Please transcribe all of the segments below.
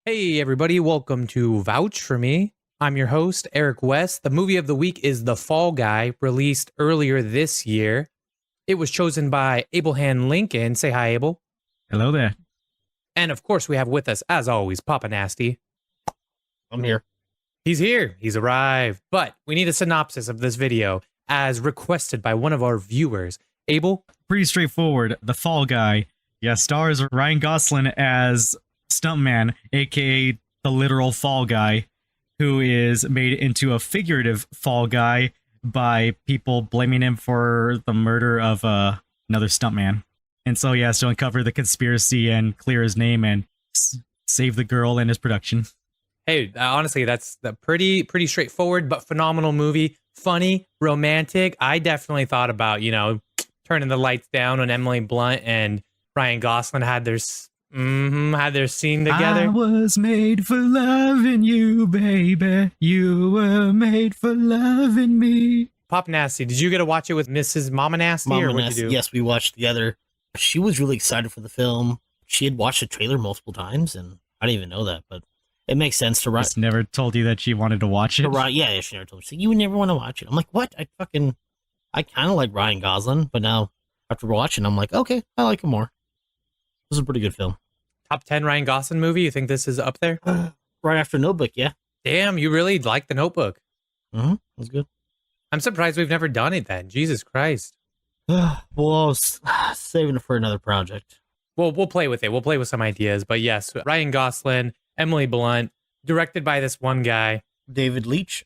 Hey everybody, welcome to Vouch for me. I'm your host, Eric West. The movie of the week is The Fall Guy, released earlier this year. It was chosen by Abelham Lincoln. Say hi, Abel. Hello there. And of course, we have with us, as always, Papa Nasty. I'm here. He's here. He's arrived. But we need a synopsis of this video, as requested by one of our viewers. Abel? Pretty straightforward. The Fall Guy. Yeah, stars Ryan Gosling as Stuntman, aka the literal Fall Guy, who is made into a figurative Fall Guy by people blaming him for the murder of another stuntman. And so he has to uncover the conspiracy and clear his name and save the girl and his production. Hey, honestly, that's the pretty straightforward but phenomenal movie. Funny, romantic. I definitely thought about, turning the lights down when Emily Blunt and Ryan Gosling had their scene together. I was made for loving you, baby. You were made for loving me. Pop Nasty, did you get to watch it with Mrs. Mama Nasty, or what'd you do? Yes, we watched together. She was really excited for the film. She had watched the trailer multiple times, and I didn't even know that, but it makes sense to write. Just never told you that she wanted to watch it. Yeah, she never told me. She said, you would never want to watch it. I'm like, what? I kind of like Ryan Gosling, but now after watching, I'm like, okay, I like him more. This is a pretty good film. Top 10 Ryan Gosling movie? You think this is up there? Right after Notebook, yeah. Damn, you really like The Notebook. Mm-hmm. That's good. I'm surprised we've never done it then. Jesus Christ. Well, I was saving it for another project. Well, we'll play with it. We'll play with some ideas. But yes, Ryan Gosling, Emily Blunt, directed by this one guy. David Leitch.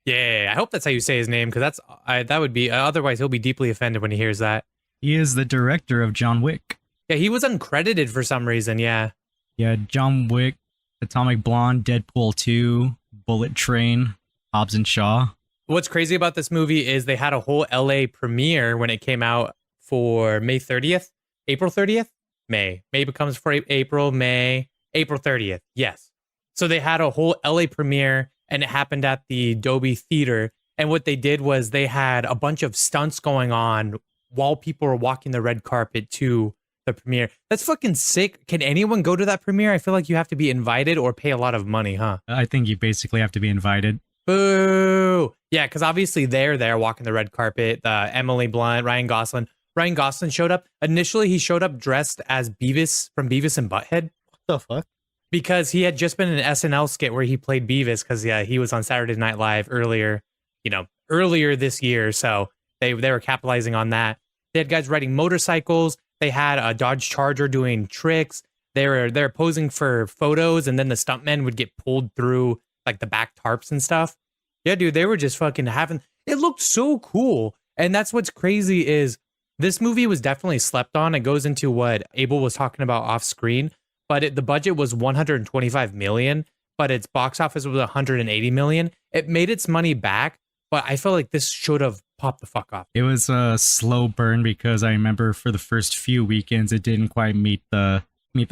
Yeah, I hope that's how you say his name, because that would be, otherwise he'll be deeply offended when he hears that. He is the director of John Wick. Yeah, he was uncredited for some reason, yeah. Yeah, John Wick, Atomic Blonde, Deadpool 2, Bullet Train, Hobbs and Shaw. What's crazy about this movie is they had a whole LA premiere when it came out for May 30th, April 30th, May. May becomes for April, May, April 30th. Yes. So they had a whole LA premiere and it happened at the Dolby Theater. And what they did was they had a bunch of stunts going on while people were walking the red carpet to the premiere. That's fucking sick. Can anyone go to that premiere? I feel like you have to be invited or pay a lot of money, huh? I think you basically have to be invited. Boo! Yeah, because obviously they're there walking the red carpet. Emily Blunt, Ryan Gosling. Ryan Gosling showed up. Initially, he showed up dressed as Beavis from Beavis and Butthead. What the fuck? Because he had just been in an SNL skit where he played Beavis, because he was on Saturday Night Live earlier this year. So they were capitalizing on that. They had guys riding motorcycles. They had a Dodge Charger doing tricks. They're posing for photos, and then the stuntmen would get pulled through like the back tarps and stuff. Yeah, dude, they were just fucking having. It looked so cool, and that's what's crazy is this movie was definitely slept on. It goes into what Abel was talking about off screen, but the budget was 125 million, but its box office was 180 million. It made its money back, but I feel like this should have popped the fuck off. It was a slow burn because I remember for the first few weekends it didn't quite meet the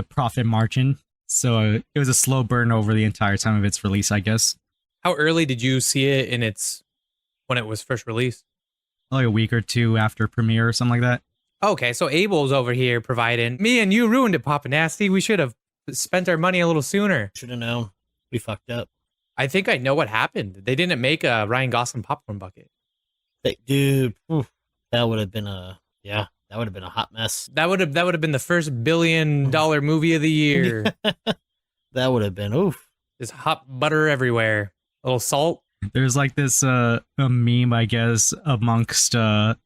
profit margin. So it was a slow burn over the entire time of its release, I guess. How early did you see it when it was first released? Like a week or two after premiere or something like that. Okay, so Abel's over here providing. Me and you ruined it, Papa Nasty. We should have spent our money a little sooner. Should have known. We fucked up. I think I know what happened. They didn't make a Ryan Gosling popcorn bucket. Dude, that would have been a hot mess. That would have been the first $1 billion movie of the year. That would have been oof. Just hot butter everywhere. A little salt. There's like this a meme, I guess, amongst the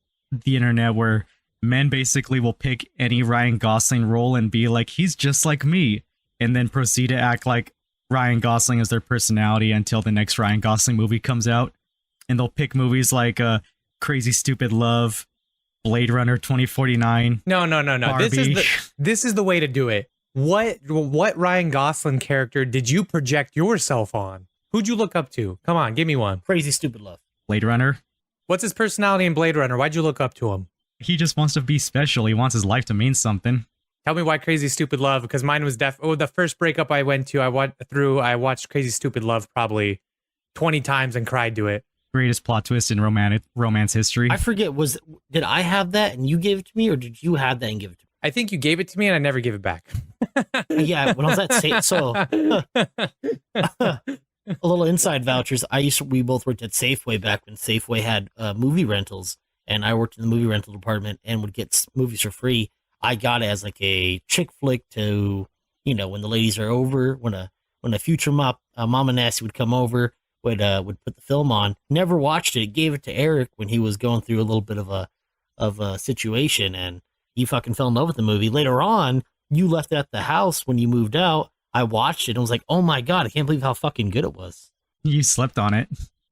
internet where men basically will pick any Ryan Gosling role and be like, he's just like me, and then proceed to act like Ryan Gosling is their personality until the next Ryan Gosling movie comes out. And they'll pick movies like Crazy Stupid Love, Blade Runner 2049. No. Barbie. This is the way to do it. What Ryan Gosling character did you project yourself on? Who'd you look up to? Come on, give me one. Crazy Stupid Love. Blade Runner. What's his personality in Blade Runner? Why'd you look up to him? He just wants to be special. He wants his life to mean something. Tell me why Crazy Stupid Love, because mine was the first breakup I went to, I watched Crazy Stupid Love probably 20 times and cried to it. Greatest plot twist in romance history. I forget, did I have that and you gave it to me, or did you have that and give it to me? I think you gave it to me and I never gave it back. Yeah, when I was at a little inside vouchers. We both worked at Safeway back when Safeway had movie rentals, and I worked in the movie rental department and would get movies for free. I got it as like a chick flick to, when the ladies are over, when a future Mama Nasty would come over, would put the film on. Never watched it. Gave it to Eric when he was going through a little bit of a situation, and he fucking fell in love with the movie. Later on, you left it at the house when you moved out. I watched it and was like, oh my God, I can't believe how fucking good it was. You slept on it.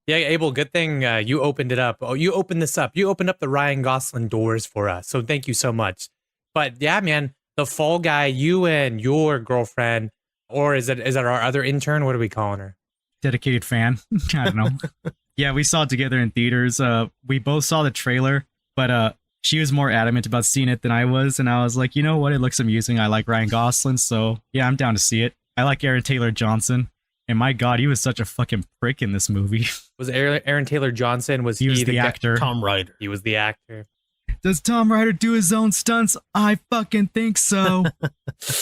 Yeah, Abel, good thing you opened it up. Oh, you opened this up. You opened up the Ryan Gosling doors for us. So thank you so much. But yeah, man, the Fall Guy, you and your girlfriend, or is it our other intern? What are we calling her? Dedicated fan. I don't know. Yeah, we saw it together in theaters. We both saw the trailer, but she was more adamant about seeing it than I was, and I was like, you know what? It looks amusing. I like Ryan Gosling, so yeah, I'm down to see it. I like Aaron Taylor Johnson, and my God, he was such a fucking prick in this movie. Was Aaron Taylor Johnson? Was he was the actor? Tom Ryder. He was the actor. Does Tom Ryder do his own stunts? I fucking think so.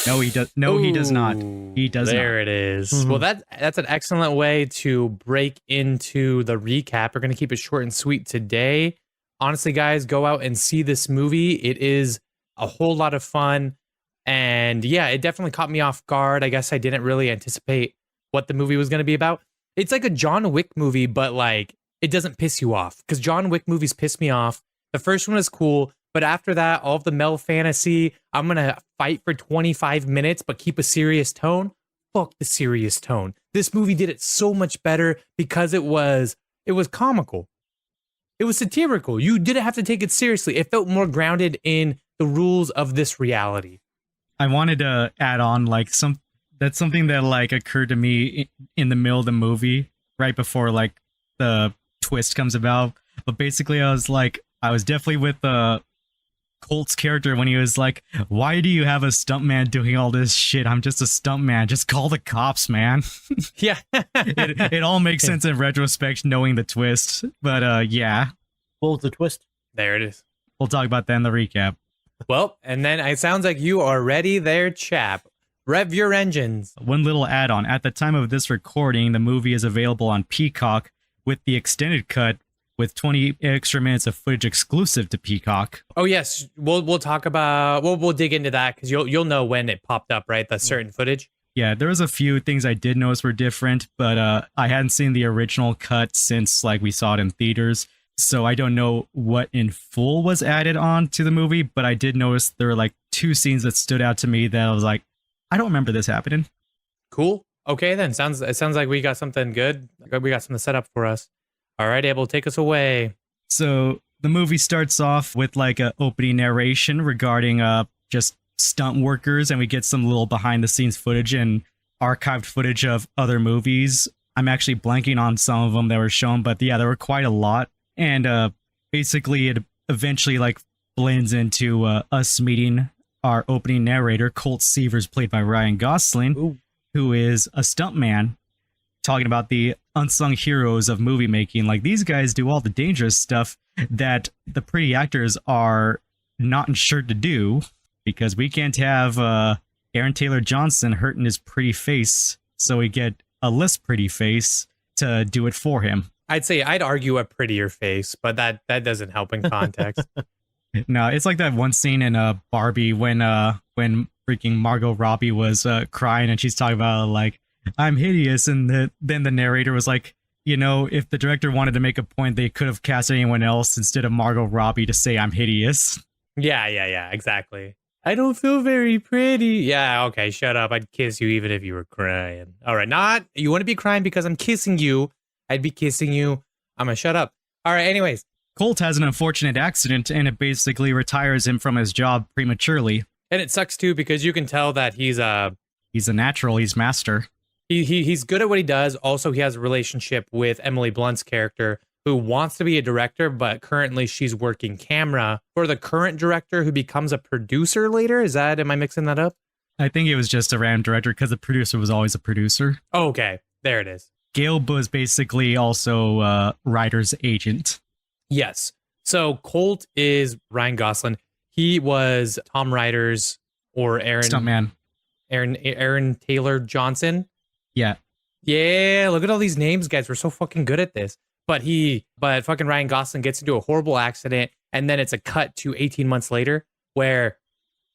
No, he does. No, he does not. He does not. There it is. Mhm. Well, that's an excellent way to break into the recap. We're going to keep it short and sweet today. Honestly, guys, go out and see this movie. It is a whole lot of fun. And yeah, it definitely caught me off guard. I guess I didn't really anticipate what the movie was going to be about. It's like a John Wick movie, but like it doesn't piss you off, because John Wick movies piss me off. The first one is cool, but after that, all of the male fantasy, I'm going to fight for 25 minutes, but keep a serious tone. Fuck the serious tone. This movie did it so much better because it was comical. It was satirical. You didn't have to take it seriously. It felt more grounded in the rules of this reality. I wanted to add on that's something that like occurred to me in the middle of the movie, right before like the twist comes about. But basically, I was definitely with Colt's character when he was like, "Why do you have a stuntman doing all this shit? I'm just a stuntman. Just call the cops, man." Yeah. it all makes sense in retrospect, knowing the twist. But yeah, What was the twist? There it is. we'll talk about that in the recap. Well, and then it sounds like you are ready there, chap. Rev your engines. One little add-on. At the time of this recording, the movie is available on Peacock with the extended cut with 20 extra minutes of footage exclusive to Peacock. Oh yes, we'll talk about we'll dig into that, because you'll know when it popped up, right? The certain footage. Yeah, there was a few things I did notice were different, but I hadn't seen the original cut since like we saw it in theaters, so I don't know what in full was added on to the movie, but I did notice there were like two scenes that stood out to me that I was like, I don't remember this happening. Cool. Okay, then it sounds like we got something good. We got something set up for us. All right, Abel, take us away. So the movie starts off with like a opening narration regarding just stunt workers, and we get some little behind the scenes footage and archived footage of other movies. I'm actually blanking on some of them that were shown, but yeah, there were quite a lot. And basically it eventually like blends into us meeting our opening narrator, Colt Seavers, played by Ryan Gosling. Ooh. Who is a stuntman, talking about the unsung heroes of movie making. Like, these guys do all the dangerous stuff that the pretty actors are not insured to do, because we can't have Aaron Taylor Johnson hurting his pretty face, so we get a less pretty face to do it for him. I'd argue a prettier face, but that doesn't help in context. No, it's like that one scene in Barbie when freaking Margot Robbie was crying, and she's talking about like, I'm hideous, and then the narrator was like, you know, if the director wanted to make a point, they could have cast anyone else instead of Margot Robbie to say I'm hideous. Yeah, exactly. I don't feel very pretty. Yeah, okay, shut up. I'd kiss you even if you were crying. All right, you want to be crying because I'm kissing you. I'd be kissing you. I'm gonna shut up. All right, anyways. Colt has an unfortunate accident, and it basically retires him from his job prematurely. And it sucks too, because you can tell that he's a natural. He's master. He's good at what he does. Also, he has a relationship with Emily Blunt's character, who wants to be a director, but currently she's working camera for the current director, who becomes a producer later. Am I mixing that up? I think it was just a random director because the producer was always a producer. Oh, okay, there it is. Gail was basically also Ryder's agent. Yes. So Colt is Ryan Gosling. He was Tom Ryder's or Aaron Stuntman. Aaron Taylor Johnson. Yeah. Yeah, look at all these names, guys. We're so fucking good at this. But fucking Ryan Gosling gets into a horrible accident, and then it's a cut to 18 months later where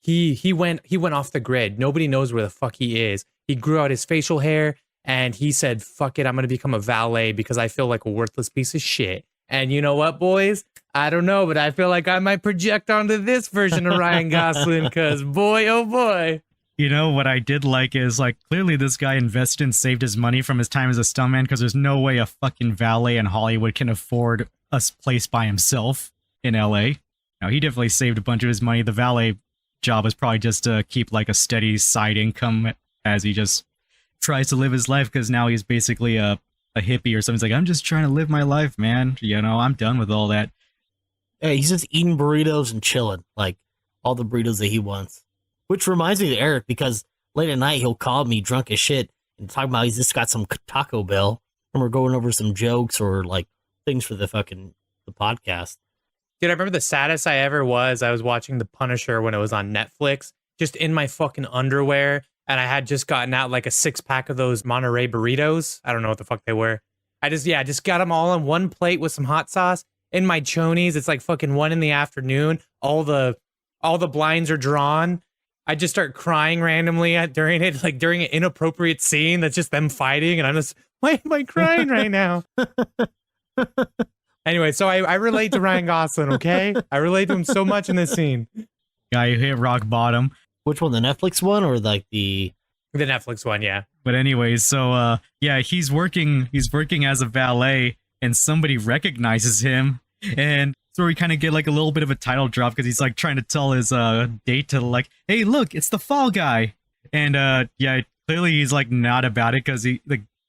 he went off the grid. Nobody knows where the fuck he is. He grew out his facial hair, and he said, "Fuck it, I'm gonna become a valet because I feel like a worthless piece of shit." And you know what, boys? I don't know, but I feel like I might project onto this version of Ryan Gosling because boy, oh boy. You know, what I did like is, like, clearly this guy invested and saved his money from his time as a stuntman because there's no way a fucking valet in Hollywood can afford a place by himself in LA. Now, he definitely saved a bunch of his money. The valet job is probably just to keep, like, a steady side income as he just tries to live his life because now he's basically a hippie or something. He's like, I'm just trying to live my life, man. You know, I'm done with all that. Yeah, he's just eating burritos and chilling, like all the burritos that he wants. Which reminds me of Eric, because late at night he'll call me drunk as shit and talk about he's just got some Taco Bell and we're going over some jokes or like things for the podcast. Dude, I remember the saddest I ever was. I was watching The Punisher when it was on Netflix, just in my fucking underwear. And I had just gotten out like a 6-pack of those Monterey burritos. I don't know what the fuck they were. I just got them all on one plate with some hot sauce in my chonies. It's like fucking 1 PM. All the blinds are drawn. I just start crying randomly during an inappropriate scene that's just them fighting, and I'm just, why am I crying right now? Anyway, so I relate to Ryan Gosling, okay? I relate to him so much in this scene. Guy who hit rock bottom. Which one, the Netflix one or like the Netflix one, yeah. But anyways, so yeah, he's working as a valet, and somebody recognizes him, and so we kind of get like a little bit of a title drop because he's like trying to tell his date to like, hey, look, it's the fall guy. And yeah, clearly he's like not about it because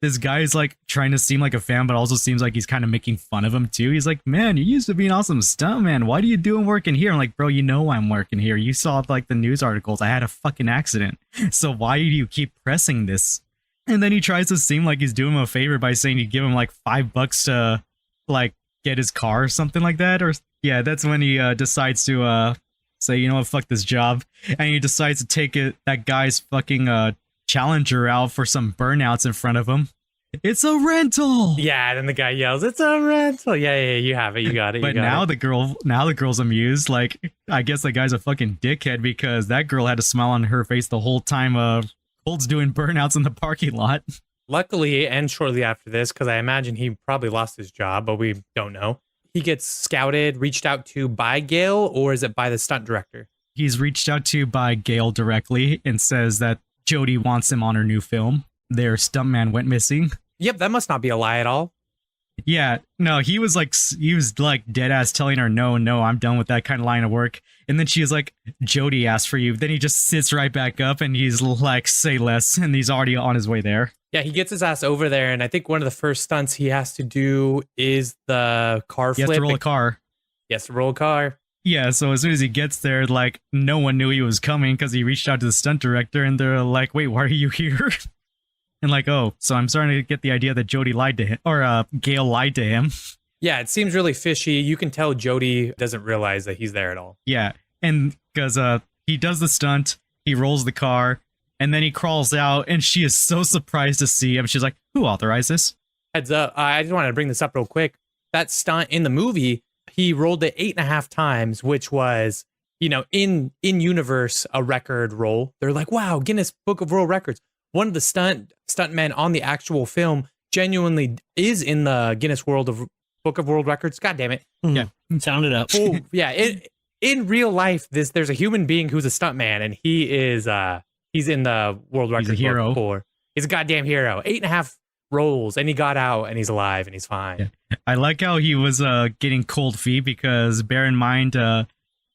this guy's like trying to seem like a fan, but also seems like he's kind of making fun of him too. He's like, man, you used to be an awesome stuntman. Why do you doing working here? I'm like, bro, you know I'm working here. You saw like the news articles. I had a fucking accident. So why do you keep pressing this? And then he tries to seem like he's doing him a favor by saying he'd give him like $5 to like get his car or something like that. Or yeah, that's when he decides to say, you know what, fuck this job. And he decides to take that guy's fucking Challenger out for some burnouts in front of him. It's a rental. Yeah, and then the guy yells, "It's a rental." Yeah, you have it, you got it. But now the girl's amused. Like, I guess the guy's a fucking dickhead because that girl had a smile on her face the whole time. Cold's doing burnouts in the parking lot. Luckily, and shortly after this, because I imagine he probably lost his job, but we don't know. He gets scouted, reached out to by Gale, or is it by the stunt director? He's reached out to by Gale directly and says that Jodie wants him on her new film. Their stuntman went missing. Yep, that must not be a lie at all. Yeah, no, he was like dead ass telling her, no, I'm done with that kind of line of work. And then she was like, Jodie asked for you. Then he just sits right back up and he's like, say less. And he's already on his way there. Yeah, he gets his ass over there. And I think one of the first stunts he has to do is the car flip. He has to roll a car. He has to roll a car. Yeah, so as soon as he gets there, like, no one knew he was coming because he reached out to the stunt director and they're like, wait, why are you here? And like, oh, so I'm starting to get the idea that Jodie lied to him, or Gale lied to him. Yeah, it seems really fishy. You can tell Jodie doesn't realize that he's there at all. Yeah, and because he does the stunt, he rolls the car, and then he crawls out, and she is so surprised to see him. She's like, who authorized this? Heads up, I just wanted to bring this up real quick. That stunt in the movie, he rolled it 8.5 times, which was, you know, in universe, a record roll. They're like, wow, Guinness Book of World Records. One of the stuntmen on the actual film genuinely is in the Guinness Book of World Records. God damn it. Yeah. Sound it up. Oh, yeah. In real life, there's a human being who's a stuntman, and he's in the world record. He's a hero. Book. He's a goddamn hero. 8.5 rolls, and he got out, and he's alive, and he's fine. Yeah. I like how he was getting cold feet because bear in mind,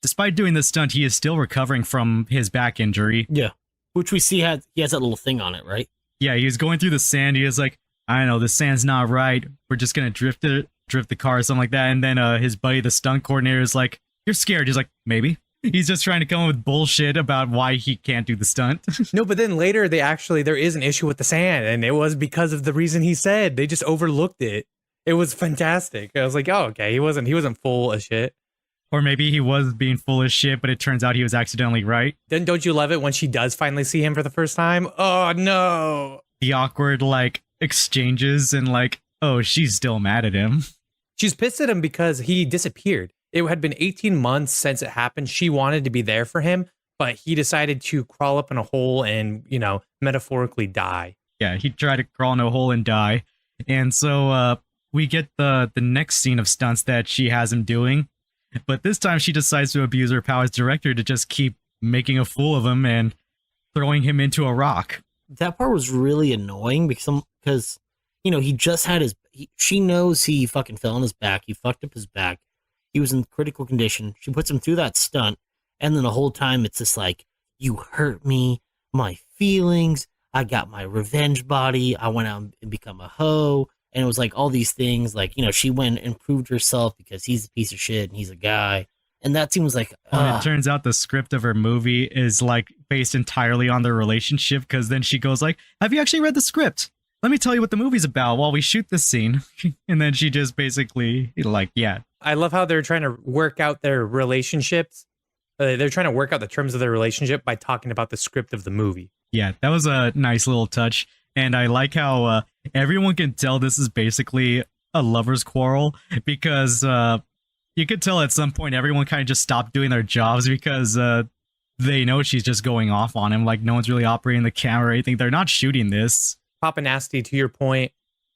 despite doing the stunt, he is still recovering from his back injury. Yeah. Which we see he has that little thing on it, right? Yeah, he was going through the sand. He was like, I know, the sand's not right. We're just going to drift the car or something like that. And then his buddy, the stunt coordinator, is like, you're scared. He's like, maybe. He's just trying to come up with bullshit about why he can't do the stunt. No, but then later, there is an issue with the sand. And it was because of the reason he said. They just overlooked it. It was fantastic. I was like, oh, okay. He wasn't full of shit. Or maybe he was being full of shit, but it turns out he was accidentally right. Then don't you love it when she does finally see him for the first time? Oh no. The awkward, like, exchanges and, like, oh, she's still mad at him. She's pissed at him because he disappeared. It had been 18 months since it happened. She wanted to be there for him, but he decided to crawl up in a hole and, metaphorically die. Yeah, he tried to crawl in a hole and die. And so we get the next scene of stunts that she has him doing. But this time she decides to abuse her power as director to just keep making a fool of him and throwing him into a rock. That part was really annoying because he just had she knows he fucking fell on his back. He fucked up his back. He was in critical condition. She puts him through that stunt. And then the whole time it's just like, you hurt me, my feelings. I got my revenge body. I went out and become a hoe. And it was like all these things, like, she went and proved herself because he's a piece of shit and he's a guy. And that seems like... It turns out the script of her movie is, like, based entirely on their relationship, because then she goes like, have you actually read the script? Let me tell you what the movie's about while we shoot this scene. And then she just basically, yeah. I love how they're trying to work out their relationships. They're trying to work out the terms of their relationship by talking about the script of the movie. Yeah, that was a nice little touch. And I like how everyone can tell this is basically a lover's quarrel, because you could tell at some point everyone kind of just stopped doing their jobs because they know she's just going off on him. Like, no one's really operating the camera or anything. They're not shooting this. Papa Nasty, to your point,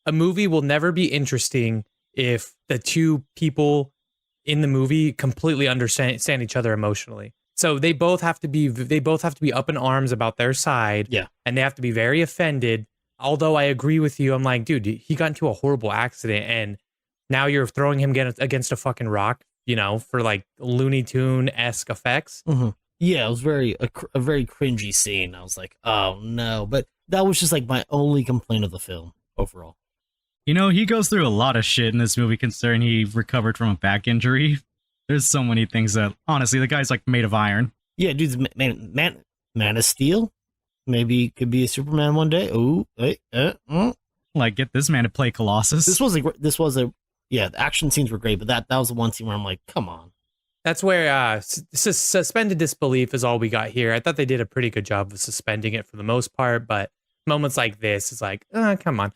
a movie will never be interesting if the two people in the movie completely understand each other emotionally. So they both have to be up in arms about their side. Yeah. And they have to be very offended. Although I agree with you, I'm like, dude, he got into a horrible accident and now you're throwing him against a fucking rock, for like Looney Tune-esque effects. Mm-hmm. Yeah, it was a very cringy scene. I was like, oh no. But that was just like my only complaint of the film overall. He goes through a lot of shit in this movie considering he recovered from a back injury. There's so many things that, honestly, the guy's like made of iron. Yeah, dude's man of steel. Maybe could be a Superman one day. Ooh, Like, get this man to play Colossus. The action scenes were great, but that was the one scene where I'm like, come on. That's where suspended disbelief is all we got here. I thought they did a pretty good job of suspending it for the most part, but moments like this is like, come on.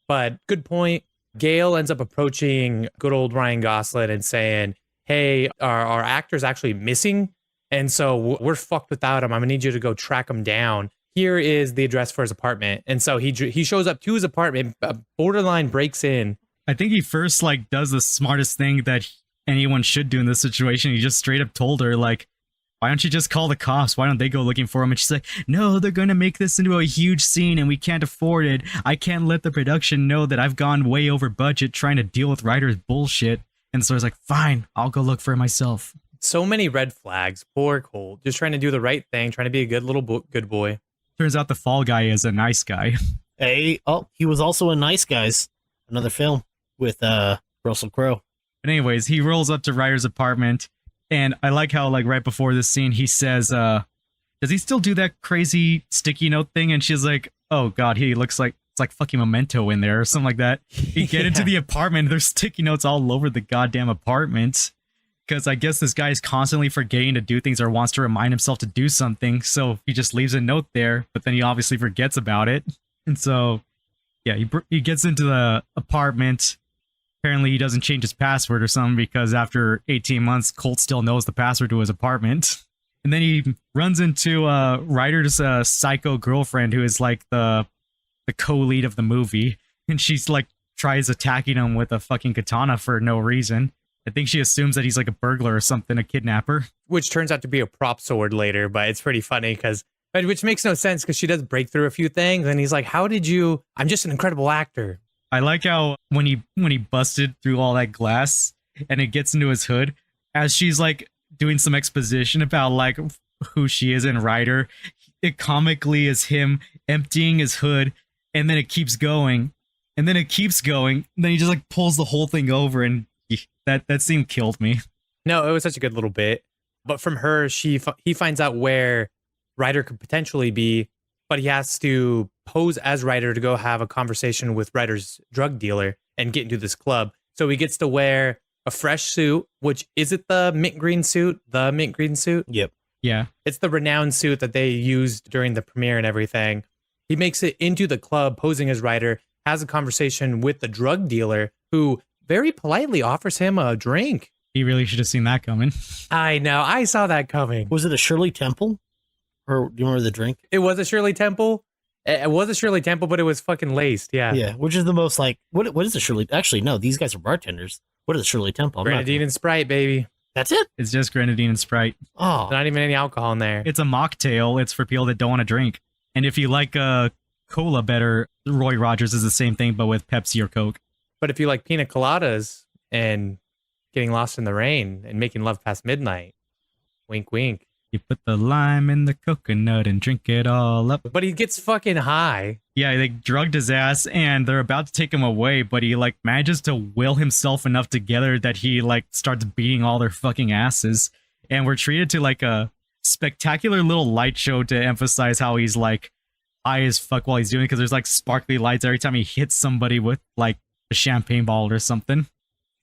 But good point. Gail ends up approaching good old Ryan Gosling and saying, hey, our actor's actually missing, and so we're fucked without him. I'm gonna need you to go track him down. Here is the address for his apartment. And so he shows up to his apartment, borderline breaks in. I think he first like does the smartest thing that anyone should do in this situation. He just straight up told her, like, why don't you just call the cops? Why don't they go looking for him? And she's like, no, they're going to make this into a huge scene and we can't afford it. I can't let the production know that I've gone way over budget trying to deal with writers' bullshit. And so I was like, fine, I'll go look for it myself. So many red flags. Poor Cole. Just trying to do the right thing, trying to be a good little good boy. Turns out the fall guy is a nice guy. He was also in Nice Guys, another film with Russell Crowe. But anyways, he rolls up to Ryder's apartment. And I like how, like, right before this scene, he says, does he still do that crazy sticky note thing? And she's like, oh, God, he looks like it's like fucking Memento in there or something like that. You get into the apartment, there's sticky notes all over the goddamn apartment. Because I guess this guy is constantly forgetting to do things or wants to remind himself to do something. So he just leaves a note there, but then he obviously forgets about it. And so, yeah, he gets into the apartment. Apparently he doesn't change his password or something because after 18 months, Colt still knows the password to his apartment. And then he runs into Ryder's psycho girlfriend, who is like the co-lead of the movie. And she's like tries attacking him with a fucking katana for no reason. I think she assumes that he's like a burglar or something, a kidnapper. Which turns out to be a prop sword later, but it's pretty funny which makes no sense because she does break through a few things. And he's like, how did you? I'm just an incredible actor. I like how when he busted through all that glass and it gets into his hood, as she's like doing some exposition about like who she is in Ryder, it comically is him emptying his hood, and then it keeps going, and then it keeps going, and then he just like pulls the whole thing over, and that scene killed me. No, it was such a good little bit. But from her, he finds out where Ryder could potentially be, but he has to pose as Ryder to go have a conversation with Ryder's drug dealer and get into this club. So he gets to where a fresh suit, which is it the mint green suit? The mint green suit? Yep. Yeah. It's the renowned suit that they used during the premiere and everything. He makes it into the club posing as Ryder, has a conversation with the drug dealer who very politely offers him a drink. He really should have seen that coming. I know. I saw that coming. Was it a Shirley Temple? Or do you remember the drink? It was a Shirley Temple. It was a Shirley Temple, but it was fucking laced. Yeah. Yeah. Which is the most like, what is a Shirley? Actually, no, these guys are bartenders. What is a Shirley Temple? Grenadine and Sprite, baby. That's it? It's just grenadine and Sprite. Oh. Not even any alcohol in there. It's a mocktail. It's for people that don't want to drink. And if you like cola better, Roy Rogers is the same thing, but with Pepsi or Coke. But if you like pina coladas and getting lost in the rain and making love past midnight, wink, wink. You put the lime in the coconut and drink it all up. But he gets fucking high. Yeah, they drugged his ass and they're about to take him away, but he like manages to will himself enough together that he like starts beating all their fucking asses. And we're treated to like a spectacular little light show to emphasize how he's like high as fuck while he's doing it, because there's like sparkly lights every time he hits somebody with like a champagne bottle or something.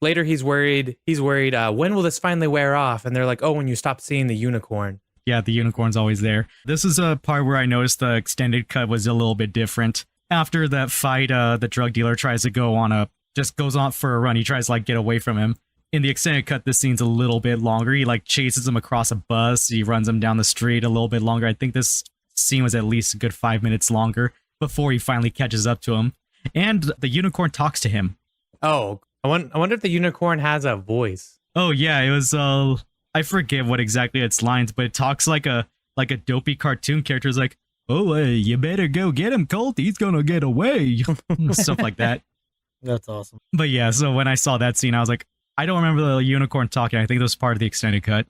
Later, he's worried, when will this finally wear off? And they're like, oh, when you stop seeing the unicorn. Yeah, the unicorn's always there. This is a part where I noticed the extended cut was a little bit different. After that fight, the drug dealer tries to goes on for a run. He tries to like get away from him. In the extended cut, this scene's a little bit longer. He like chases him across a bus. He runs him down the street a little bit longer. I think this scene was at least a good 5 minutes longer before he finally catches up to him. And the unicorn talks to him. Oh, I wonder if the unicorn has a voice. Oh yeah, it was I forget what exactly its lines, but it talks like a dopey cartoon character. It's like, oh, you better go get him, Colt. He's gonna get away. Stuff like that. That's awesome. But yeah, so when I saw that scene, I was like, I don't remember the unicorn talking. I think that was part of the extended cut.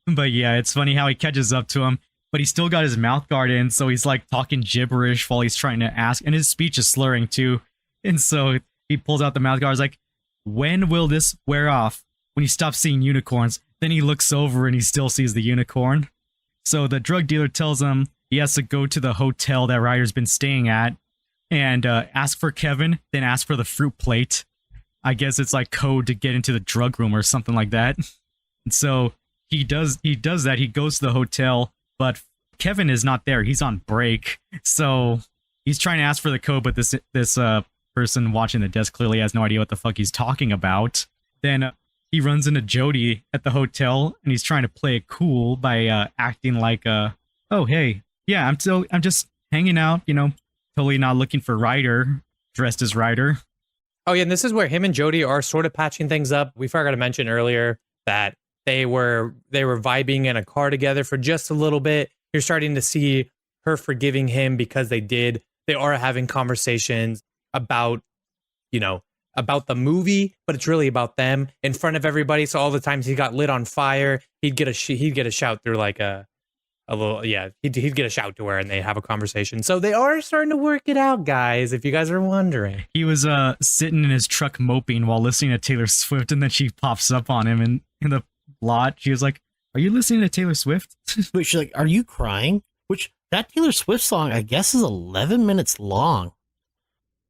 But yeah, it's funny how he catches up to him, but he's still got his mouth guard in, so he's like talking gibberish while he's trying to ask, and his speech is slurring too. And so he pulls out the mouth guard. He's like, when will this wear off? When he stops seeing unicorns. Then he looks over and he still sees the unicorn. So the drug dealer tells him he has to go to the hotel that Ryder's been staying at and ask for Kevin, then ask for the fruit plate. I guess it's like code to get into the drug room or something like that. And so he does that. He goes to the hotel, but Kevin is not there. He's on break. So he's trying to ask for the code, but this person watching the desk clearly has no idea what the fuck he's talking about. Then he runs into Jody at the hotel, and he's trying to play it cool by acting like, oh, hey, yeah, I'm just hanging out, totally not looking for Ryder, dressed as Ryder. Oh, yeah, and this is where him and Jody are sort of patching things up. We forgot to mention earlier that they were vibing in a car together for just a little bit. You're starting to see her forgiving him because they are having conversations about, about the movie, but it's really about them in front of everybody. So all the times he got lit on fire, he'd get a shout through like a little, yeah, he'd get a shout to her and they have a conversation. So they are starting to work it out, guys, if you guys are wondering. He was sitting in his truck moping while listening to Taylor Swift, and then she pops up on him in the lot. She was like, are you listening to Taylor Swift? But she's like, are you crying? Which that Taylor Swift song, I guess, is 11 minutes long.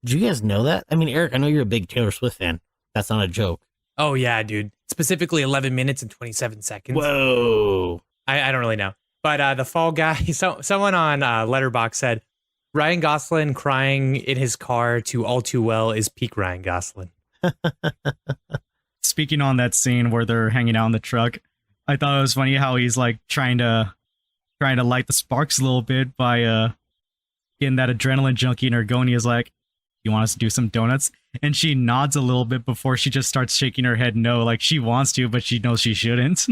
Did you guys know that? I mean, Eric, I know you're a big Taylor Swift fan. That's not a joke. Oh, yeah, dude. Specifically 11 minutes and 27 seconds. Whoa. I don't really know. But the Fall Guy, someone on Letterboxd said, Ryan Gosling crying in his car to All Too Well is peak Ryan Gosling. Speaking on that scene where they're hanging out in the truck, I thought it was funny how he's like trying to light the sparks a little bit by getting that adrenaline junkie in her going. He is like, you want us to do some donuts? And she nods a little bit before she just starts shaking her head no, like she wants to, but she knows she shouldn't.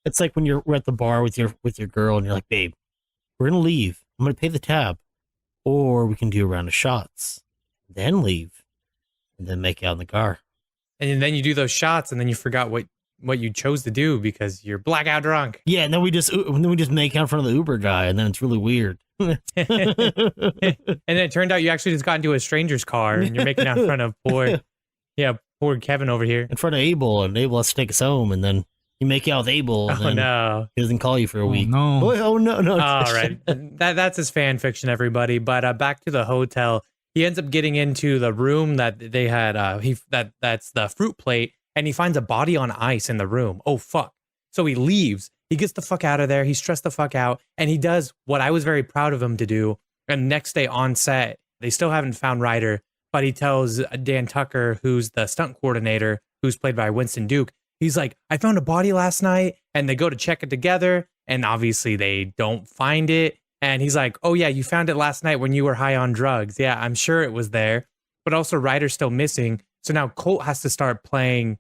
It's like when you're at the bar with your girl and you're like, babe, we're going to leave. I'm going to pay the tab. Or we can do a round of shots, then leave, and then make out in the car. And then you do those shots and then you forgot what you chose to do because you're blackout drunk. Yeah, and then we just make out in front of the Uber guy, and then it's really weird. And then it turned out you actually just got into a stranger's car and you're making out in front of poor Kevin over here. In front of Abel, and Abel has to take us home, and then you make out with Abel, and then no. he doesn't call you for a week. No. Oh, no. All right. That's his fan fiction, everybody. But back to the hotel. He ends up getting into the room that they had, that's the fruit plate. and he finds a body on ice in the room. Oh, fuck. So he leaves. He gets the fuck out of there. He's stressed the fuck out. And he does what I was very proud of him to do. And next day on set, they still haven't found Ryder, but he tells Dan Tucker, who's the stunt coordinator, who's played by Winston Duke, he's like, I found a body last night, and they go to check it together, and obviously they don't find it. And he's like, oh yeah, you found it last night when you were high on drugs. Yeah, I'm sure it was there. But also Ryder's still missing. So now Colt has to start playing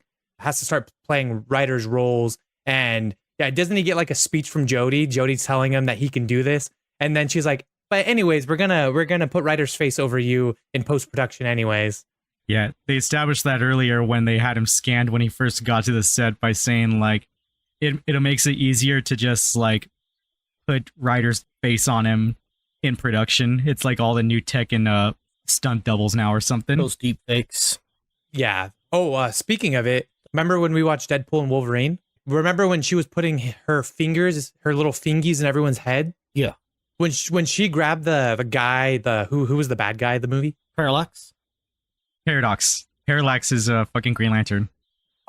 Ryder's roles. And yeah, doesn't he get like a speech from Jodie? Jodie's telling him that he can do this. And then she's like, but anyways, we're gonna put Ryder's face over you in post-production anyways. Yeah, they established that earlier when they had him scanned when he first got to the set by saying like it makes it easier to just like put Ryder's face on him in production. It's like all the new tech and stunt doubles now or something. Those deep fakes. Yeah. Oh, speaking of it, remember when we watched Deadpool and Wolverine? Remember when she was putting her fingers, her little fingies in everyone's head? Yeah. When she grabbed the guy, who was the bad guy of the movie? Parallax. Parallax is a fucking Green Lantern.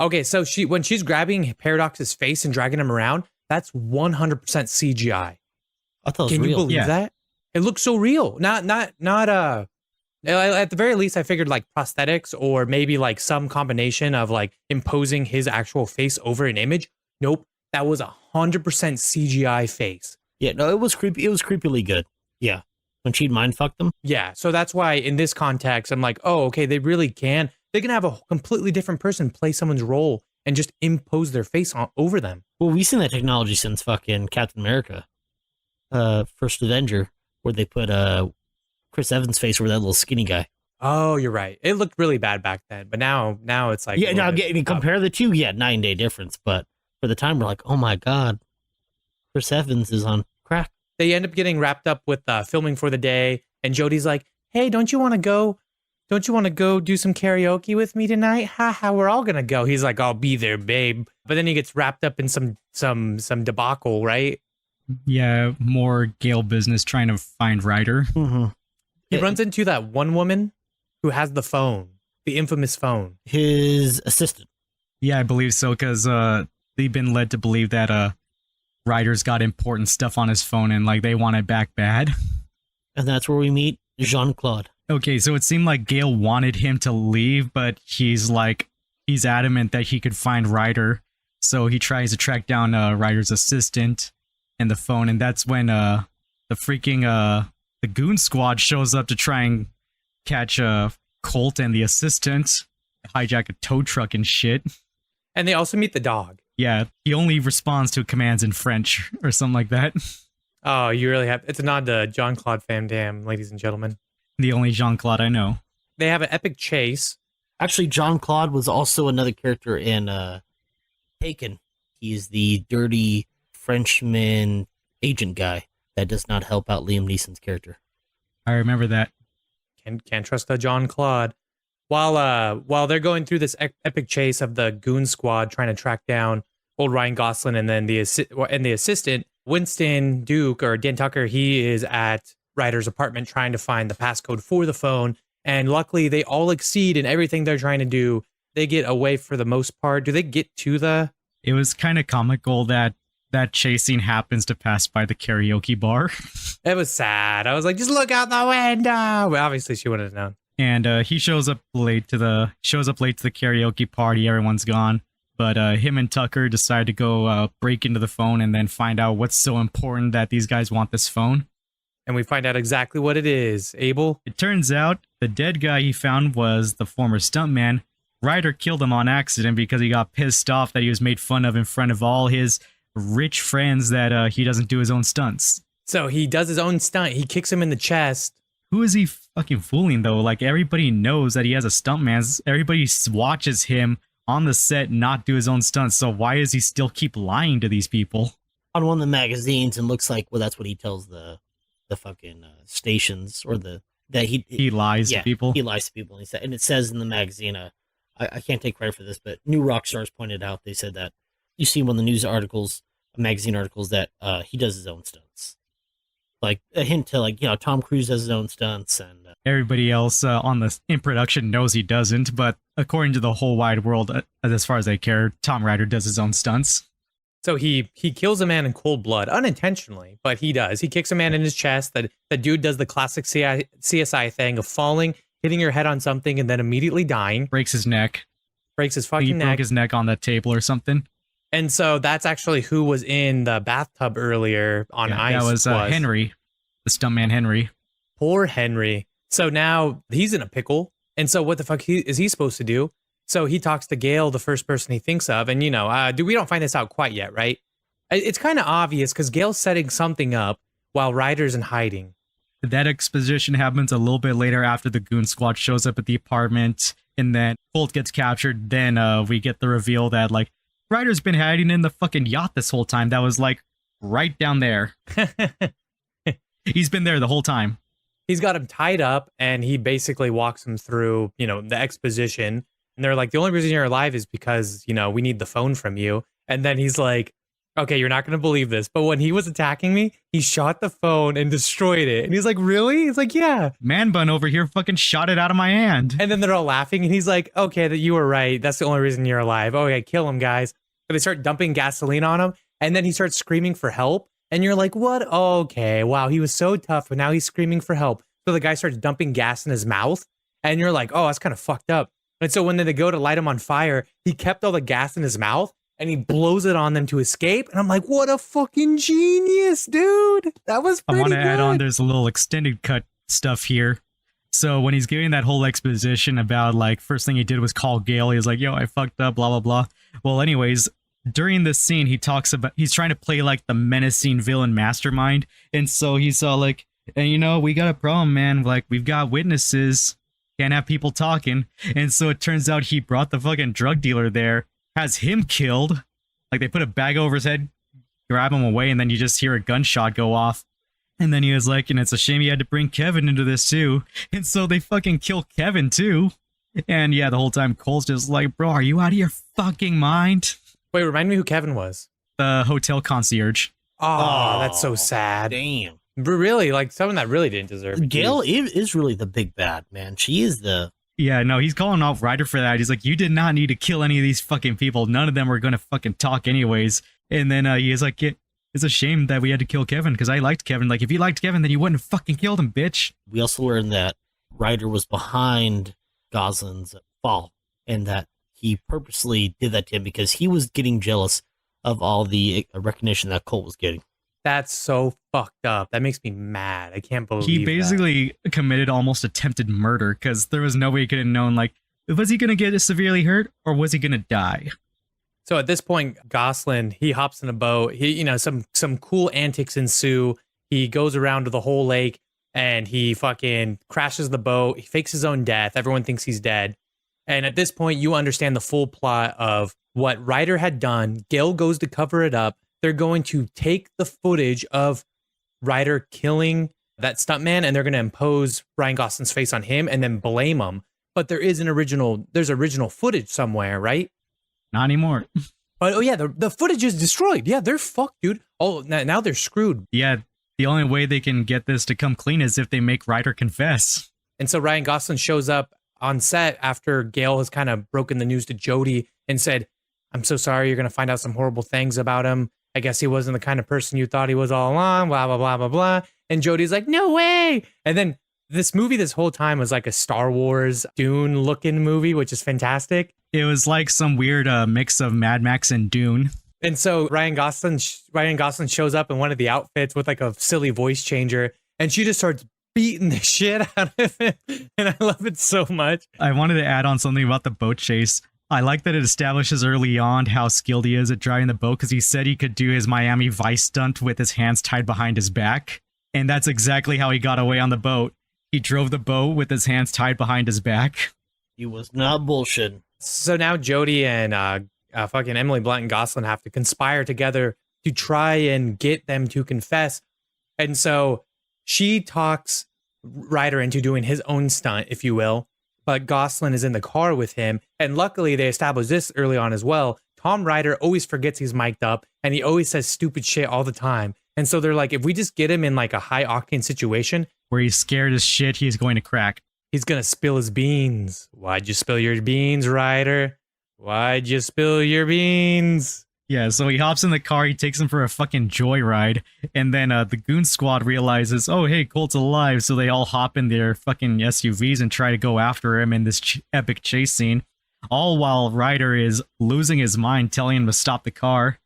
Okay, so when she's grabbing Paradox's face and dragging him around, that's 100% CGI. I thought it was Can real. you believe that? It looks so real. Not at the very least I figured like prosthetics or maybe like some combination of like imposing his actual face over an image. Nope, that was 100% CGI face. Yeah, no, it was creepy. It was creepily good. Yeah. When she'd mind fucked them. Yeah, so that's why in this context, I'm like, oh, okay, they really can. They can have a completely different person play someone's role and just impose their face over them. Well, we've seen that technology since fucking Captain America, First Avenger, where they put Chris Evans' face over that little skinny guy. Oh, you're right. It looked really bad back then, but now it's like now compare the two. Yeah, 9-day difference, but for the time we're like, oh my god, Chris Evans is on crack. They end up getting wrapped up with filming for the day, and Jodie's like, "Hey, don't you want to go do some karaoke with me tonight? Ha, we're all gonna go." He's like, "I'll be there, babe." But then he gets wrapped up in some debacle, right? Yeah, more Gale business trying to find Ryder. Mm-hmm. He runs into that one woman who has the phone, the infamous phone. His assistant. Yeah, I believe so, because they've been led to believe that Ryder's got important stuff on his phone and like they want it back bad. And that's where we meet Jean-Claude. Okay, so it seemed like Gale wanted him to leave, but he's adamant that he could find Ryder. So he tries to track down Ryder's assistant and the phone, and that's when the goon squad shows up to try and catch Colt and the assistant, hijack a tow truck and shit. And they also meet the dog. Yeah, he only responds to commands in French or something like that. Oh, you really have... It's a nod to Jean-Claude Van Damme, ladies and gentlemen. The only Jean-Claude I know. They have an epic chase. Actually, Jean-Claude was also another character in Taken. He's the dirty Frenchman agent guy that does not help out Liam Neeson's character. I remember that. Can't trust the Jean-Claude. While they're going through this epic chase of the goon squad trying to track down old Ryan Gosling and then the assistant, Winston Duke or Dan Tucker, he is at Ryder's apartment trying to find the passcode for the phone. And luckily they all exceed in everything they're trying to do. They get away for the most part. Do they get to the... It was kind of comical that chasing happens to pass by the karaoke bar. It was sad. I was like, just look out the window. Well, obviously she wouldn't have known. And he shows up late to the karaoke party. Everyone's gone, but him and Tucker decide to go break into the phone and then find out what's so important that these guys want this phone. And we find out exactly what it is. Abel? It turns out the dead guy he found was the former stuntman. Ryder killed him on accident because he got pissed off that he was made fun of in front of all his rich friends that he doesn't do his own stunts. So he does his own stunt. He kicks him in the chest. Who is he fucking fooling, though? Like, everybody knows that he has a stuntman. Everybody watches him on the set not do his own stunts, so why does he still keep lying to these people? On one of the magazines, and looks like, well, that's what he tells the fucking stations, or that he lies to people. He lies to people, and it says in the magazine, I can't take credit for this, but New Rock Stars pointed out, they said that you see one of the news articles, magazine articles, that he does his own stunts. like a hint to like, Tom Cruise has his own stunts and Everybody else in production knows he doesn't, but according to the whole wide world, as far as they care, Tom Ryder does his own stunts. So he kills a man in cold blood, unintentionally, but he does. He kicks a man in his chest. The dude does the classic CSI thing of falling, hitting your head on something, and then immediately dying. Breaks his neck. Breaks his He fucking neck. broke his neck on that table or something. And so that's actually who was in the bathtub earlier on ice. That was Henry, the stuntman Henry. Poor Henry. So now he's in a pickle. And so what the fuck is he supposed to do? So he talks to Gale, the first person he thinks of. And, we don't find this out quite yet, right? It's kind of obvious because Gale's setting something up while Ryder's in hiding. That exposition happens a little bit later after the goon squad shows up at the apartment. And then Colt gets captured. Then we get the reveal that, like, Ryder's been hiding in the fucking yacht this whole time. That was, like, right down there. He's been there the whole time. He's got him tied up, and he basically walks him through, the exposition. And they're like, the only reason you're alive is because, we need the phone from you. And then he's like, okay, you're not going to believe this, but when he was attacking me, he shot the phone and destroyed it. And he's like, really? He's like, yeah. Man bun over here fucking shot it out of my hand. And then they're all laughing, and he's like, okay, that you were right. That's the only reason you're alive. Okay, kill him, guys. But they start dumping gasoline on him, and then he starts screaming for help. And you're like, what? Okay, wow, he was so tough, but now he's screaming for help. So the guy starts dumping gas in his mouth, and you're like, oh, that's kind of fucked up. And so when they go to light him on fire, he kept all the gas in his mouth, and he blows it on them to escape. And I'm like, what a fucking genius, dude. That was pretty good. I want to add on, there's a little extended cut stuff here. So when he's giving that whole exposition about, like, first thing he did was call Gale. He was like, yo, I fucked up, blah, blah, blah. Well, anyways, during this scene, he's trying to play, like, the menacing villain mastermind. And so he's all like, and we got a problem, man. Like, we've got witnesses. Can't have people talking. And so it turns out he brought the fucking drug dealer there, has him killed. Like, they put a bag over his head, grab him away, and then you just hear a gunshot go off. And then he was like, and it's a shame you had to bring Kevin into this too. And so they fucking kill Kevin too. And yeah, the whole time Cole's just like, bro, are you out of your fucking mind? Wait, remind me who Kevin was. The hotel concierge. Oh, that's so sad. Damn. But really, like, someone that really didn't deserve it. Gale is really the big bad, man. She is the... Yeah, no, he's calling out Ryder for that. He's like, you did not need to kill any of these fucking people. None of them were going to fucking talk anyways. And then he's like, it's a shame that we had to kill Kevin because I liked Kevin. Like, if you liked Kevin, then you wouldn't have fucking killed him, bitch. We also learned that Ryder was behind Gosling's fall and that he purposely did that to him because he was getting jealous of all the recognition that Colt was getting. That's so fucked up. That makes me mad. I can't believe he basically committed almost attempted murder because there was no way he could have known, like, was he going to get severely hurt or was he going to die? So at this point, Gosling, he hops in a boat. He, some cool antics ensue. He goes around to the whole lake and he fucking crashes the boat. He fakes his own death. Everyone thinks he's dead. And at this point, you understand the full plot of what Ryder had done. Gale goes to cover it up. They're going to take the footage of Ryder killing that stuntman and they're going to impose Ryan Gosling's face on him and then blame him. But there's original footage somewhere, right? Not anymore. But oh yeah, the footage is destroyed. Yeah, they're fucked, dude. Oh, now they're screwed. Yeah, the only way they can get this to come clean is if they make Ryder confess. And so Ryan Gosling shows up on set after Gale has kind of broken the news to Jodie and said, I'm so sorry, you're going to find out some horrible things about him. I guess he wasn't the kind of person you thought he was all along, blah, blah, blah, blah, blah. And Jodie's like, no way. And then this movie this whole time was like a Star Wars Dune looking movie, which is fantastic. It was like some weird mix of Mad Max and Dune. And so Ryan Gosling shows up in one of the outfits with like a silly voice changer, and she just starts beating the shit out of him. And I love it so much. I wanted to add on something about the boat chase. I like that it establishes early on how skilled he is at driving the boat because he said he could do his Miami Vice stunt with his hands tied behind his back. And that's exactly how he got away on the boat. He drove the boat with his hands tied behind his back. He was not bullshitting. So now Jodie and fucking Emily Blunt and Gosling have to conspire together to try and get them to confess. And so she talks Ryder into doing his own stunt, if you will. But Gosling is in the car with him. And luckily, they established this early on as well. Tom Ryder always forgets he's mic'd up, and he always says stupid shit all the time. And so they're like, if we just get him in like a high octane situation where he's scared as shit, he's going to crack. he's going to spill his beans. Why'd you spill your beans, Ryder? Why'd you spill your beans? Yeah, so he hops in the car, he takes him for a fucking joyride, and then the goon squad realizes, oh, hey, Colt's alive, so they all hop in their fucking SUVs and try to go after him in this epic chase scene, all while Ryder is losing his mind, telling him to stop the car.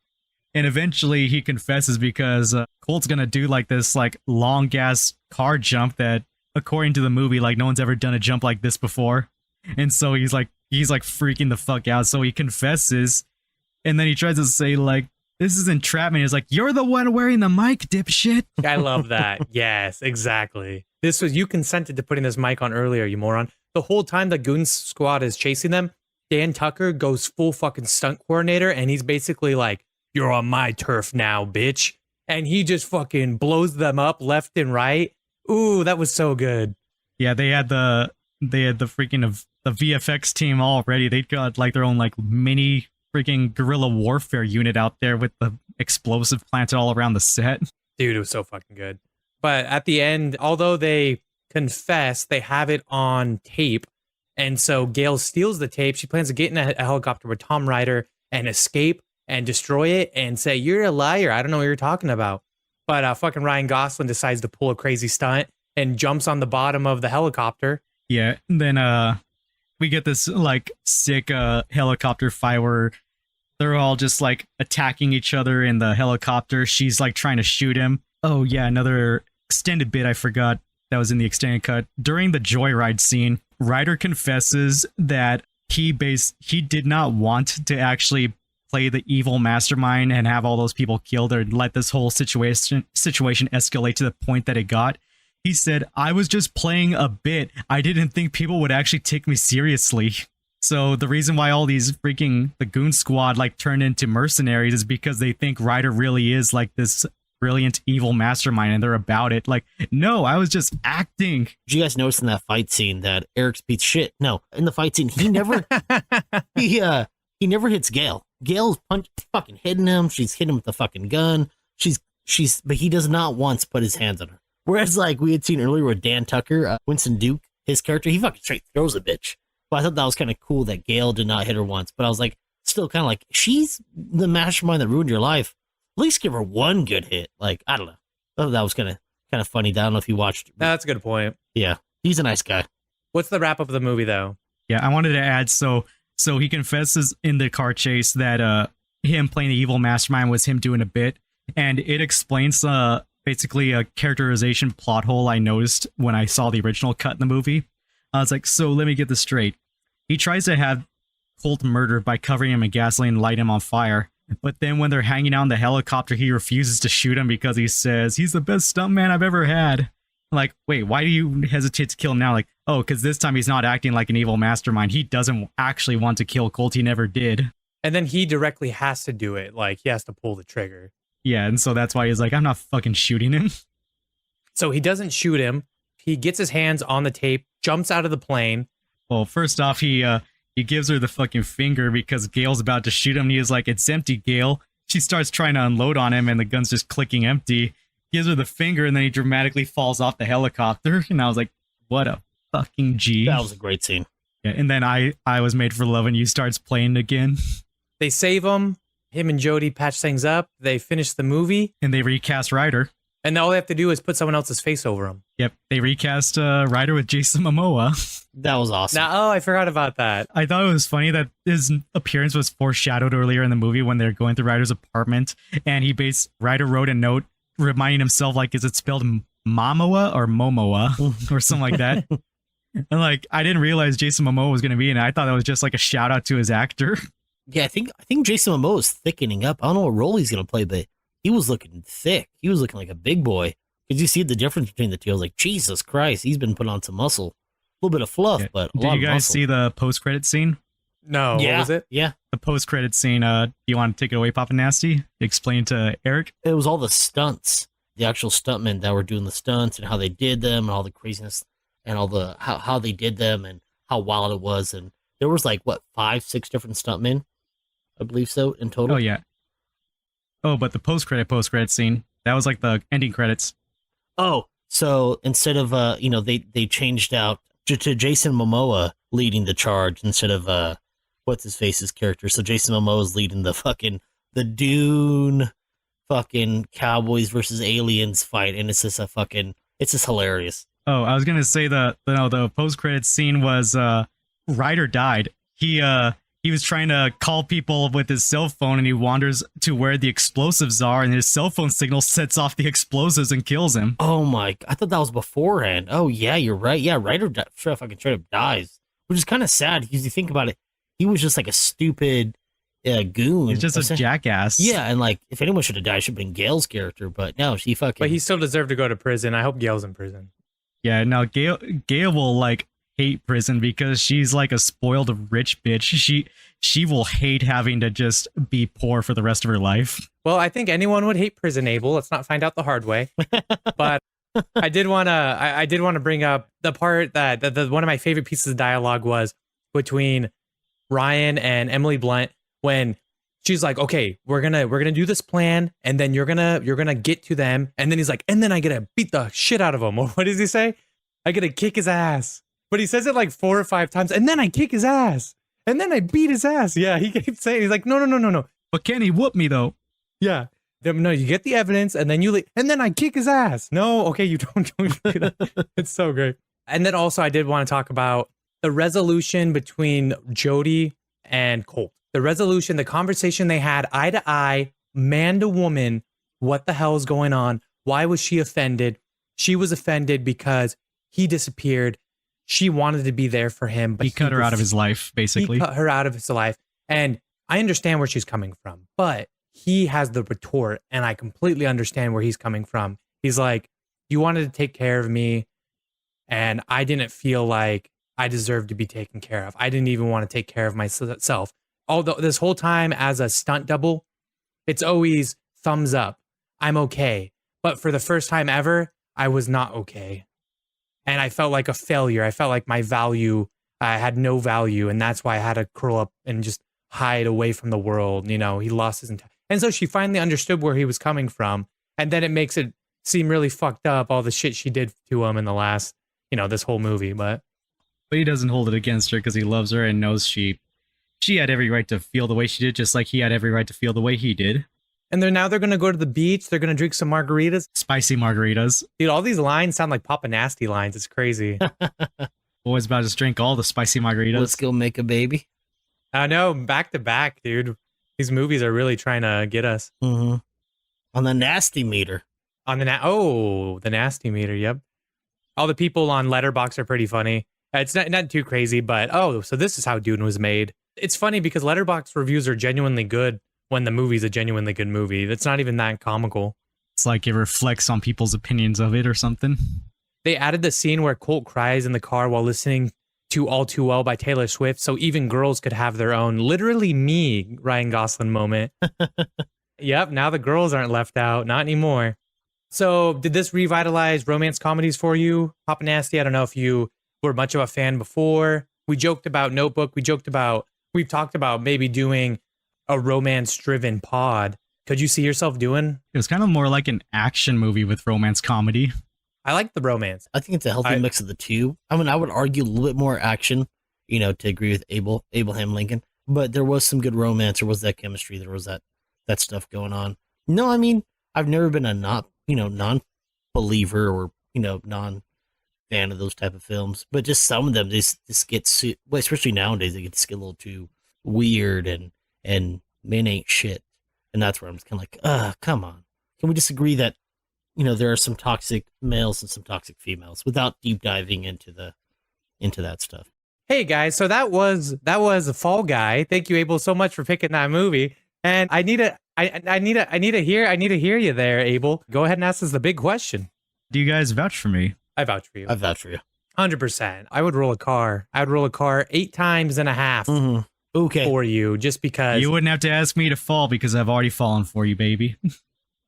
And eventually he confesses because Colt's gonna do like this like long gas car jump that, according to the movie, like no one's ever done a jump like this before. And so he's like freaking the fuck out. So he confesses, and then he tries to say like, this is entrapment. He's like, you're the one wearing the mic, dipshit. I love that. Yes, exactly. This was, you consented to putting this mic on earlier, you moron. The whole time the goon squad is chasing them, Dan Tucker goes full fucking stunt coordinator, and he's basically like, you're on my turf now, bitch. And he just fucking blows them up left and right. Ooh, that was so good. Yeah, they had the freaking of the VFX team already. They got like their own like mini freaking guerrilla warfare unit out there with the explosive planted all around the set. Dude, it was so fucking good. But at the end, although they confess, they have it on tape. And so Gail steals the tape. She plans to get in a helicopter with Tom Ryder and escape and destroy it and say, you're a liar. I don't know what you're talking about. But fucking Ryan Gosling decides to pull a crazy stunt and jumps on the bottom of the helicopter. Yeah, and then we get this like sick helicopter fight where they're all just like attacking each other in the helicopter. She's like trying to shoot him. Oh yeah, another extended bit I forgot that was in the extended cut. During the joyride scene, Ryder confesses that he did not want to actually play the evil mastermind and have all those people killed or let this whole situation escalate to the point that it got. He said, I was just playing a bit. I didn't think people would actually take me seriously. So the reason why all these freaking the goon squad like turned into mercenaries is because they think Ryder really is like this brilliant evil mastermind and they're about it. Like, no, I was just acting. Did you guys notice in that fight scene that Eric's beats shit? No, in the fight scene, he never he never hits Gail. Gail's fucking hitting him. She's hitting him with the fucking gun. But he does not once put his hands on her. Whereas, like we had seen earlier with Dan Tucker, Winston Duke, his character, he fucking straight throws a bitch. But I thought that was kind of cool that Gail did not hit her once. But I was like, still kind of like, she's the mastermind that ruined your life. At least give her one good hit. Like, I don't know. I thought that was kind of funny. I don't know if you watched. That's a good point. Yeah, he's a nice guy. What's the wrap up of the movie, though? Yeah, I wanted to add, so he confesses in the car chase that him playing the evil mastermind was him doing a bit. And it explains basically a characterization plot hole I noticed when I saw the original cut in the movie. I was like, so let me get this straight. He tries to have Colt murdered by covering him in gasoline and light him on fire. But then when they're hanging out in the helicopter, he refuses to shoot him because he says, he's the best stuntman I've ever had. I'm like, wait, why do you hesitate to kill him now? Like, oh, because this time he's not acting like an evil mastermind. He doesn't actually want to kill Colt. He never did. And then he directly has to do it. Like, he has to pull the trigger. Yeah, and so that's why he's like, I'm not fucking shooting him. So he doesn't shoot him. He gets his hands on the tape, jumps out of the plane. Well, first off, he gives her the fucking finger because Gail's about to shoot him. He is like, it's empty, Gail. She starts trying to unload on him, and the gun's just clicking empty. Gives her the finger, and then he dramatically falls off the helicopter. And I was like, what a fucking G. That was a great scene. Yeah, and then I Was Made for Love, and you starts playing again. They save him. Him and Jodie patch things up. They finish the movie. And they recast Ryder. And all they have to do is put someone else's face over him. Yep, they recast Ryder with Jason Momoa. That was awesome. Now, I forgot about that. I thought it was funny that his appearance was foreshadowed earlier in the movie when they're going through Ryder's apartment. And Ryder wrote a note reminding himself, like, is it spelled Momoa or Momoa or something like that? And like, I didn't realize Jason Momoa was going to be in it. I thought that was just like a shout out to his actor. Yeah, I think Jason Momoa is thickening up. I don't know what role he's going to play, but he was looking thick. He was looking like a big boy. Did you see the difference between the two? I was like, Jesus Christ, he's been putting on some muscle. A little bit of fluff, Yeah. but a Did lot you of guys muscle. see the post-credit scene? No, Yeah, what was it? Yeah. The post-credit scene, do you want to take it away, Papa Nasty? Explain to Eric? It was all the stunts, the actual stuntmen that were doing the stunts and how they did them and all the craziness and all the how they did them and how wild it was. And there was like, what, 5-6 different stuntmen? I believe so in total. Oh, yeah. Oh, but the post-credit scene, That was like the ending credits. Oh, so instead of they changed out to Jason Momoa leading the charge instead of what's his face's character. So Jason Momoa is leading the Dune fucking Cowboys versus Aliens fight, and it's just hilarious. Oh, I was gonna say the post credits scene was Ryder died. He was trying to call people with his cell phone, and he wanders to where the explosives are, and his cell phone signal sets off the explosives and kills him. Oh my! I thought that was beforehand. Oh yeah, you're right. Yeah, Ryder fucking straight up dies, which is kind of sad because you think about it, he was just like a stupid goon. He's just a jackass. Yeah, and like if anyone should have died, it should have been Gail's character, but no, she fucking. But he still deserved to go to prison. I hope Gail's in prison. Yeah, no, Gail will like hate prison because she's like a spoiled rich bitch. She will hate having to just be poor for the rest of her life. Well, I think anyone would hate prison, Abel. Let's not find out the hard way. But I did want to bring up the part that one of my favorite pieces of dialogue was between Ryan and Emily Blunt when she's like, "Okay, we're gonna do this plan, and then you're gonna get to them," and then he's like, "And then I gotta beat the shit out of him." Or what does he say? I gotta kick his ass. But he says it like 4 or 5 times, and then I kick his ass, and then I beat his ass. Yeah, he keeps saying, he's like, no. But can he whoop me though? Yeah. No, you get the evidence, and then and then I kick his ass. No, okay, you don't do that. It's so great. And then also I did want to talk about the resolution between Jody and Colt. The resolution, the conversation they had eye to eye, man to woman. What the hell is going on? Why was she offended? She was offended because he disappeared. She wanted to be there for him, but he cut her out of his life, basically. He cut her out of his life. And I understand where she's coming from, but he has the retort, and I completely understand where he's coming from. He's like, you wanted to take care of me, and I didn't feel like I deserved to be taken care of. I didn't even want to take care of myself. Although this whole time as a stunt double, it's always thumbs up. I'm okay. But for the first time ever, I was not okay. And I felt like a failure. I felt like my value, I had no value. And that's why I had to curl up and just hide away from the world. You know, he lost his entire. And so she finally understood where he was coming from. And then it makes it seem really fucked up, all the shit she did to him in the last, this whole movie. But he doesn't hold it against her because he loves her and knows she had every right to feel the way she did, just like he had every right to feel the way he did. And they're going to go to the beach. They're going to drink some margaritas. Spicy margaritas. Dude, all these lines sound like Papa Nasty lines. It's crazy. Boys about to drink all the spicy margaritas. Let's go make a baby. I know, back to back, dude. These movies are really trying to get us. Mm-hmm. On the nasty meter. The nasty meter, yep. All the people on Letterboxd are pretty funny. It's not too crazy, but so this is how Dune was made. It's funny because Letterboxd reviews are genuinely good when the movie's a genuinely good movie. That's not even that comical. It's like it reflects on people's opinions of it or something. They added the scene where Colt cries in the car while listening to All Too Well by Taylor Swift, so even girls could have their own, literally me, Ryan Gosling moment. Yep, now the girls aren't left out. Not anymore. So did this revitalize romance comedies for you, Papa Nasty? I don't know if you were much of a fan before. We joked about Notebook. We've talked about maybe doing a romance-driven pod. Could you see yourself doing? It was kind of more like an action movie with romance comedy. I like the romance. I think it's a healthy mix of the two. I mean, I would argue a little bit more action, to agree with Abelham Lincoln. But there was some good romance. There was that chemistry. There was that stuff going on. No, I mean, I've never been a non-believer or, non-fan of those type of films. But just some of them, just get, especially nowadays, they get a little too weird and men ain't shit. And that's where I'm just kind of like, come on. Can we just agree that, there are some toxic males and some toxic females without deep diving into that stuff? Hey guys, so that was a Fall Guy. Thank you, Abel, so much for picking that movie. And I need to hear you there, Abel. Go ahead and ask us the big question. Do you guys vouch for me? I vouch for you. I vouch for you. 100%. I would roll a car. 8 times and a half. Mm-hmm. Okay. For you, just because you wouldn't have to ask me to fall because I've already fallen for you, baby.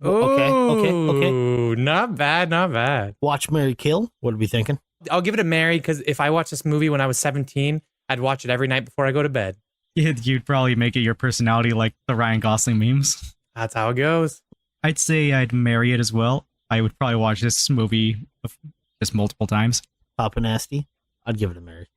Okay. Not bad. Watch, Marry, Kill. What are we thinking? I'll give it a Mary because if I watched this movie when I was 17, I'd watch it every night before I go to bed. You'd probably make it your personality like the Ryan Gosling memes. That's how it goes. I'd say I'd marry it as well. I would probably watch this movie just multiple times. Papa Nasty. I'd give it a marry.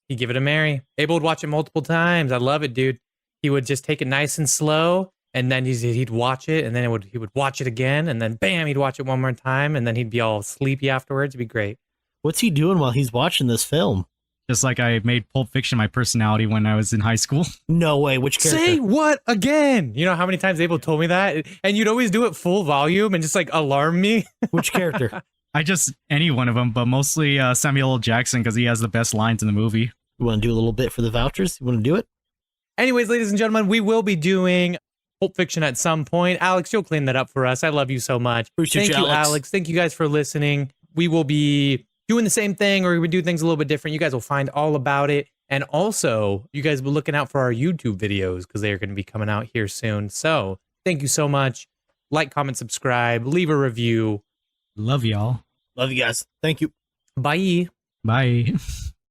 He'd give it a Mary. Abel would watch it multiple times. I love it, dude. He would just take it nice and slow, and then he'd watch it, and then he would watch it again, and then bam, he'd watch it one more time, and then he'd be all sleepy afterwards. It'd be great. What's he doing while he's watching this film? Just like I made Pulp Fiction my personality when I was in high school. No way. Which character? Say what again? You know how many times Abel told me that? And you'd always do it full volume and just like alarm me. Which character? Any one of them, but mostly Samuel L. Jackson because he has the best lines in the movie. You want to do a little bit for the vouchers? You want to do it? Anyways, ladies and gentlemen, we will be doing Pulp Fiction at some point. Alex, you'll clean that up for us. I love you so much. Appreciate Thank you, Alex. Thank you guys for listening. We will be doing the same thing, or we do things a little bit different. You guys will find all about it. And also, you guys will be looking out for our YouTube videos because they are going to be coming out here soon. So thank you so much. Like, comment, subscribe, leave a review. Love y'all. Love you guys. Thank you. Bye. Bye.